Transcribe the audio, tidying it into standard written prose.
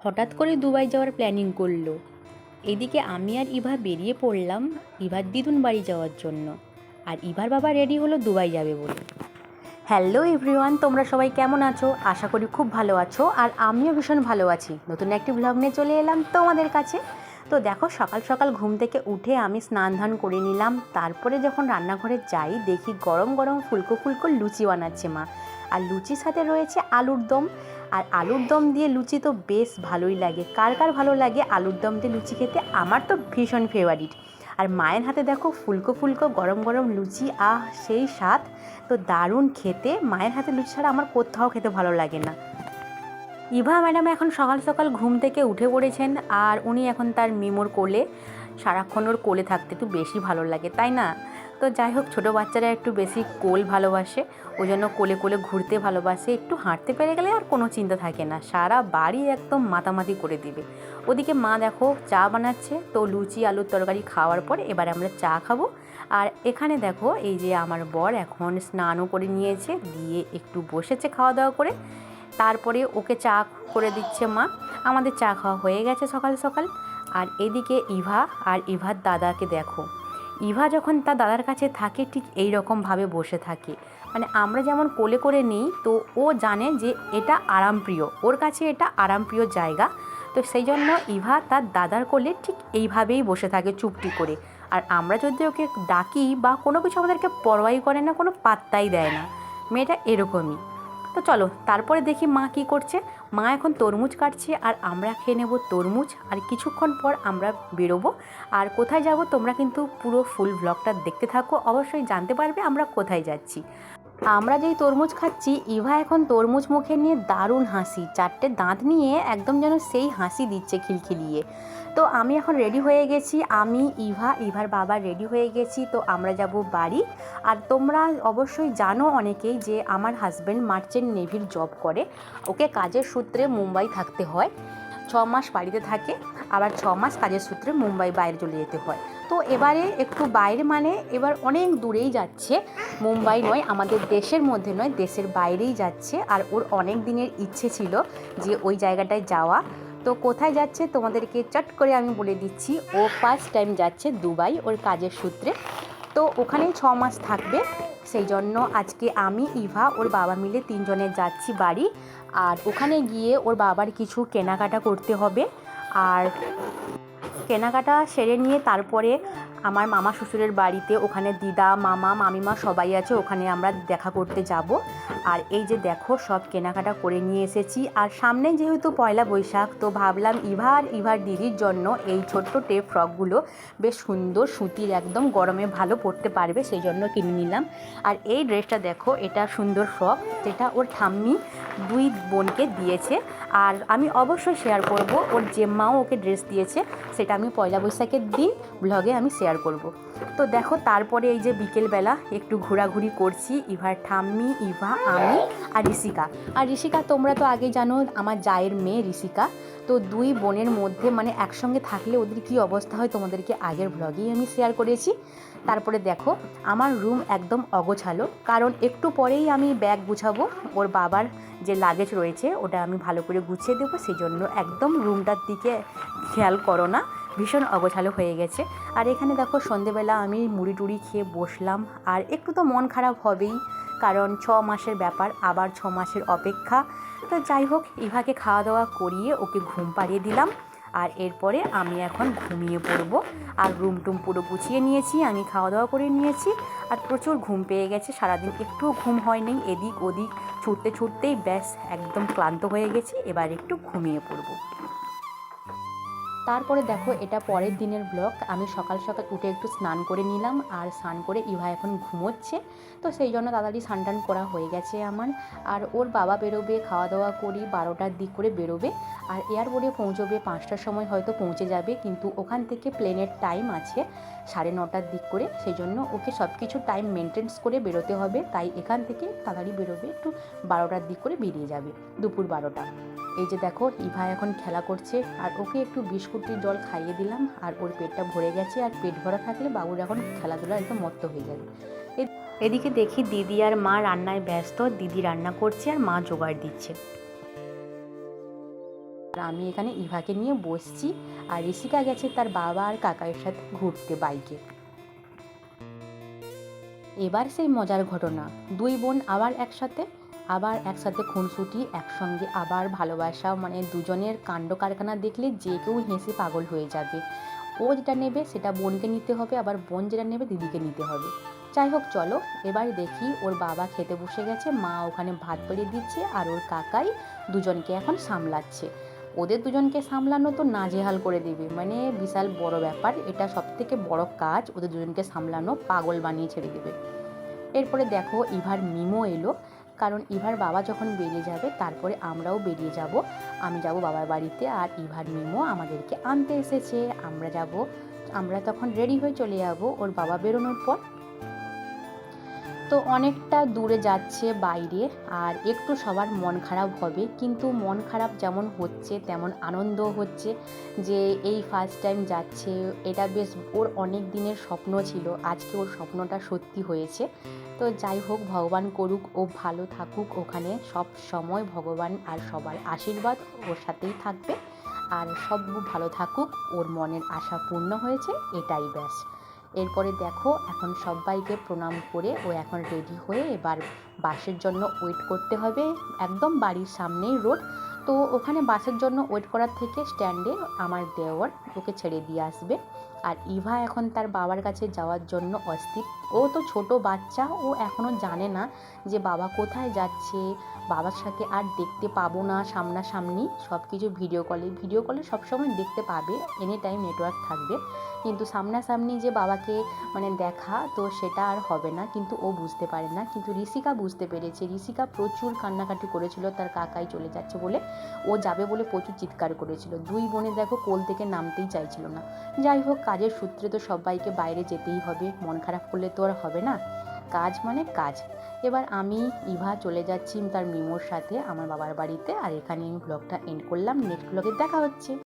হঠাৎ করে দুবাই যাওয়ার প্ল্যানিং করলো। এদিকে আমি আর ইভা বেরিয়ে পড়লাম ইভার দিদুন বাড়ি যাওয়ার জন্য। আর ইভার বাবা রেডি হলো দুবাই যাবে বলে। হ্যালো এভরিওয়ান, তোমরা সবাই কেমন আছো? আশা করি খুব ভালো আছো, আর আমিও ভীষণ ভালো আছি। নতুন একটি ভ্লগ নিয়ে চলে এলাম তোমাদের কাছে। তো দেখো, সকাল সকাল ঘুম থেকে উঠে আমি স্নান ধান করে নিলাম। তারপরে যখন রান্নাঘরে যাই, দেখি গরম গরম ফুলকো ফুলকো লুচি বানাচ্ছে মা। আর লুচির সাথে রয়েছে আলুর দম। আর আলুর দম দিয়ে লুচি তো বেশ ভালোই লাগে। কার কার ভালো লাগে আলুর দম দিয়ে লুচি খেতে? আমার তো ভীষণ ফেভারিট। আর মায়ের হাতে দেখো ফুলকো ফুলকো গরম গরম লুচি, সেই স্বাদ তো দারুণ খেতে। মায়ের হাতে লুচি ছাড়া আমার কোথাও খেতে ভালো লাগে না। ইভা ম্যাডাম এখন সকাল সকাল ঘুম থেকে উঠে পড়েছেন, আর উনি এখন তার মিমোর কোলে। সারাক্ষণ ওর কোলে থাকতে একটু বেশি ভালো লাগে, তাই না? তো যাই হোক, ছোটো বাচ্চারা একটু বেশি কোল ভালোবাসে, ওই জন্য কোলে কোলে ঘুরতে ভালোবাসে। একটু হাঁটতে পেরে গেলে আর কোনো চিন্তা থাকে না, সারা বাড়ি একদম মাতামাতি করে দিবে। ওদিকে মা দেখো চা বানাচ্ছে। তো লুচি আলুর তরকারি খাওয়ার পর এবার আমরা চা খাবো। আর এখানে দেখো, এই যে আমার বর এখন স্নানও করে নিয়েছে, দিয়ে একটু বসেছে খাওয়া দাওয়া করে। তারপরে ওকে চা করে দিচ্ছে মা। আমাদের চা খাওয়া হয়ে গেছে সকাল সকাল। আর এদিকে ইভা আর ইভার দাদাকে দেখো। ইভা যখন তার দাদার কাছে থাকে ঠিক এই রকমভাবে বসে থাকে। মানে আমরা যেমন কোলে করে নিই, তো ও জানে যে এটা আরামপ্রিয়, ওর কাছে এটা আরামপ্রিয় জায়গা। তো সেই জন্য ইভা তার দাদার কোলে ঠিক এইভাবেই বসে থাকে চুপটি করে। আর আমরা যদি ওকে ডাকি বা কোনো কিছু আমাদেরকে পরোয়াই করে না, কোনো পাত্তাই দেয় না। মেয়েটা এরকমই। তো চলো তারপরে দেখি মা কী করছে। মা এখন তরমুজ কাটছে, আর আমরা খেয়ে নেব তরমুজ। আর কিছুক্ষণ পর আমরা বেরোবো। আর কোথায় যাব তোমরা কিন্তু পুরো ফুল ব্লগটা দেখতে থাকো, অবশ্যই জানতে পারবে আমরা কোথায় যাচ্ছি। আমরা যেই তরমুজ খাচ্ছি, ইভা এখন তরমুজ মুখে নিয়ে দারুণ হাসি, চারটে দাঁত নিয়ে একদম যেন সেই হাসি দিচ্ছে খিলখিলিয়ে। তো আমি এখন রেডি হয়ে গেছি, আমি ইভার বাবা রেডি হয়ে গেছি। তো আমরা যাব বাড়ি। আর তোমরা অবশ্যই জানো অনেকেই যে আমার হাজব্যান্ড মার্চেন্ট নেভির জব করে। ওকে কাজের সূত্রে মুম্বাই থাকতে হয়। 6 মাস বাড়িতে থাকে, আবার 6 মাস কাজের সূত্রে মুম্বাই বাইরে চলে যেতে হয়। তো এবারে একটু বাইরে, মানে এবার অনেক দূরেই যাচ্ছে। মুম্বাই নয়, আমাদের দেশের মধ্যে নয়, দেশের বাইরেই যাচ্ছে। আর ওর অনেক দিনের ইচ্ছে ছিল যে ওই জায়গাটায় যাওয়া। তো কোথায় যাচ্ছে তোমাদেরকে চট করে আমি বলে দিচ্ছি। ও ফার্স্ট টাইম যাচ্ছে দুবাই ওর কাজের সূত্রে। তো ওখানেই 6 মাস থাকবে। সেই জন্য আজকে আমি, ইভা, ওর বাবা মিলে 3 জনে যাচ্ছি বাড়ি। আর ওখানে গিয়ে ওর বাবার কিছু কেনাকাটা করতে হবে। আর কেনাকাটা সেরে নিয়ে তারপরে আমার মামা শ্বশুরের বাড়িতে, ওখানে দিদা মামা মামিমা সবাই আছে, ওখানে আমরা দেখা করতে যাব। আর এই যে দেখো, সব কেনাকাটা করে নিয়ে এসেছি। আর সামনে যেহেতু পয়লা বৈশাখ, তো ভাবলাম ইভা আর ইভার দিদির জন্য এই ছোট্ট টেপ ফ্রকগুলো বেশ সুন্দর, সুতির, একদম গরমে ভালো পরতে পারবে, সেই জন্য কিনে নিলাম। আর এই ড্রেসটা দেখো, এটা সুন্দর ফ্রক, যেটা ওর ঠাম্মি 2 বোনকে দিয়েছে। আর আমি অবশ্যই শেয়ার করব, ওর জেম্মাও ওকে ড্রেস দিয়েছে, সেটা আমি পয়লা বৈশাখের দিন ব্লগে আমি শেয়ার করব। তো দেখো, তারপরে এই যে বিকেলবেলা একটু ঘোরাঘুরি করছি, ইভার ঠাম্মি, ইভা, আমি আর ঋষিকা। আর ঋষিকা তোমরা তো আগেই জানো, আমার জায়ের মেয়ে ঋষিকা। তো 2 বোনের মধ্যে মানে একসঙ্গে থাকলে ওদের কী অবস্থা হয় তোমাদেরকে আগের ব্লগেই আমি শেয়ার করেছি। তারপরে দেখো, আমার রুম একদম অগোছালো, কারণ একটু পরেই আমি ব্যাগ গুছাবো। ওর বাবার যে লাগেজ রয়েছে ওটা আমি ভালো করে গুছিয়ে দেবো, সেই জন্য একদম রুমটার দিকে খেয়াল করো না, ভীষণ অগোছালো হয়ে গেছে। আর এখানে দেখো, সন্ধেবেলা আমি মুড়ি টুড়ি খেয়ে বসলাম। আর একটু তো মন খারাপ হবেই, কারণ 6 মাসের ব্যাপার, আবার 6 মাসের অপেক্ষা। তো যাই হোক, ইভাকে খাওয়া দাওয়া করিয়ে ওকে ঘুম পাড়িয়ে দিলাম। আর এরপরে আমি এখন ঘুমিয়ে পড়বো। আর রুম টুম পুরো গুছিয়ে নিয়েছি, আমি খাওয়া দাওয়া করে নিয়েছি। আর প্রচুর ঘুম পেয়ে গেছে, সারাদিন একটু ঘুম হয়নি, এদিক ওদিক ছুটতে ছুটতেই ব্যাস একদম ক্লান্ত হয়ে গেছি। এবার একটু ঘুমিয়ে পড়বো। তারপরে দেখো, এটা পরের দিনের ব্লগ। আমি সকাল সকাল উঠে একটু স্নান করে নিলাম, আর স্নান করে ইভা এখন ঘুমোচ্ছে। তো সেই জন্য তাড়াতাড়ি স্নান টান করা হয়ে গেছে আমার। আর ওর বাবা বেরোবে, খাওয়া দাওয়া করি 12টার দিক করে বেরোবে। আর এয়ারপোর্টে পৌঁছবে 5টার সময়, হয়তো পৌঁছে যাবে, কিন্তু ওখান থেকে প্লেনের টাইম আছে 9:30টার দিক করে। সেই জন্য ওকে সব কিছু টাইম মেনটেন্স করে বেরোতে হবে, তাই এখান থেকে তাড়াতাড়ি বেরোবে, একটু 12টার দিক করে বেরিয়ে যাবে, দুপুর 12টা। এই যে দেখো, ইভা এখন খেলা করছে, আর ওকে একটু বিস্কুটের জল খাইয়ে দিলাম। আর ওর পেটটা ভরে গেছে, আর পেট ভরা থাকলে বাবুর এখন খেলাধুলা একদম মত্ত হয়ে যাবে। এদিকে দেখি দিদি আর মা রান্নায় ব্যস্ত, দিদি রান্না করছে আর মা জোগাড় দিচ্ছে। আর আমি এখানে ইভাকে নিয়ে বসছি, আর ঋষিকা গেছে তার বাবা আর কাকার সাথে ঘুরতে বাইকে। এবার সেই মজার ঘটনা, দুই বোন আবার একসাথে খুনসুটি, একসঙ্গে আবার ভালোবাসা, মানে দুজনের কাণ্ড কারখানা দেখলে যে কেউ হেসে পাগল হয়ে যাবে। ও যেটা নেবে সেটা বোনকে নিতে হবে, আবার বোন যেটা নেবে দিদিকে নিতে হবে। যাই হোক চলো এবার দেখি, ওর বাবা খেতে বসে গেছে, মা ওখানে ভাত বেড়ে দিচ্ছে, আর ওর কাকাই দুজনকে এখন সামলাচ্ছে। ওদের দুজনকে সামলানো তো নাজেহাল করে দেবে, মানে বিশাল বড় ব্যাপার, এটা সবথেকে বড় কাজ, ওদের দুজনকে সামলানো, পাগল বানিয়ে ছেড়ে দেবে। এরপরে দেখো ইভার মিমো এলো, কারণ ইভার বাবা যখন বেরিয়ে যাবে তারপরে আমরাও বেরিয়ে যাব। আমি যাব বাবার বাড়িতে, আর ইভার মিমো আমাদেরকে আনতে এসেছে। আমরা তখন রেডি হয়ে চলে যাব ওর বাবা বেরোনোর পর। তো অনেকটা দূরে যাচ্ছে বাইরে, আর একটু সবার মন খারাপ হবে, কিন্তু মন খারাপ যেমন হচ্ছে তেমন আনন্দ হচ্ছে যে এই ফার্স্ট টাইম যাচ্ছে। এটা বেশ ওর অনেক দিনের স্বপ্ন ছিল, আজকে ওর স্বপ্নটা সত্যি হয়েছে। তো যাই হোক, ভগবান করুক ও ভালো থাকুক ওখানে, সব সময় ভগবান আর সবার আশীর্বাদ ওর সাথেই থাকবে, আর সব ভালো থাকুক, ওর মনের আশা পূর্ণ হয়েছে, এটাই ব্যাস। এরপরে দেখো এখন সবাইকে প্রণাম করে ও এখন রেডি হয়ে এবার বাসের জন্য ওয়েট করতে হবে। একদম বাড়ির সামনেই রোড, তো ওখানে বাসের জন্য ওয়েট করার থেকে স্ট্যান্ডে আমার দেওর ওকে ছেড়ে দিয়ে আসবে। আর ইভা এখন তার বাবার কাছে যাওয়ার জন্য অস্থির। ও তো ছোট বাচ্চা, ও এখনও জানে না যে বাবা কোথায় যাচ্ছে, বাবার সাথে আর দেখতে পাবো না সামনাসামনি, সব কিছু ভিডিও কলে সবসময় দেখতে পাবে, এনি টাইম নেটওয়ার্ক থাকবে, কিন্তু সামনাসামনি যে বাবাকে মানে দেখা, তো সেটা আর হবে না। কিন্তু ও বুঝতে পারে না, কিন্তু ঋষিকা বুঝতে পেরেছে। ঋষিকা প্রচুর কান্নাকাটি করেছিল তার কাকাই চলে যাচ্ছে বলে, ও যাবে বলে প্রচুর চিৎকার করেছিল। দুই বোনে দেখো কোল থেকে নামতেই চাইছিল না। যাই হোক, কাজের সূত্রে তো সবাইকে বাইরে যেতেই হবে, মন খারাপ করলে তো আর হবে না, কাজ মানে কাজ। এবার আমি ইভা চলে যাচ্ছি তার মিমোর সাথে আমার বাবার বাড়িতে, আর এখানে আমি ব্লগটা এন্ড করলাম। নেক্সট ব্লগে দেখা হচ্ছে।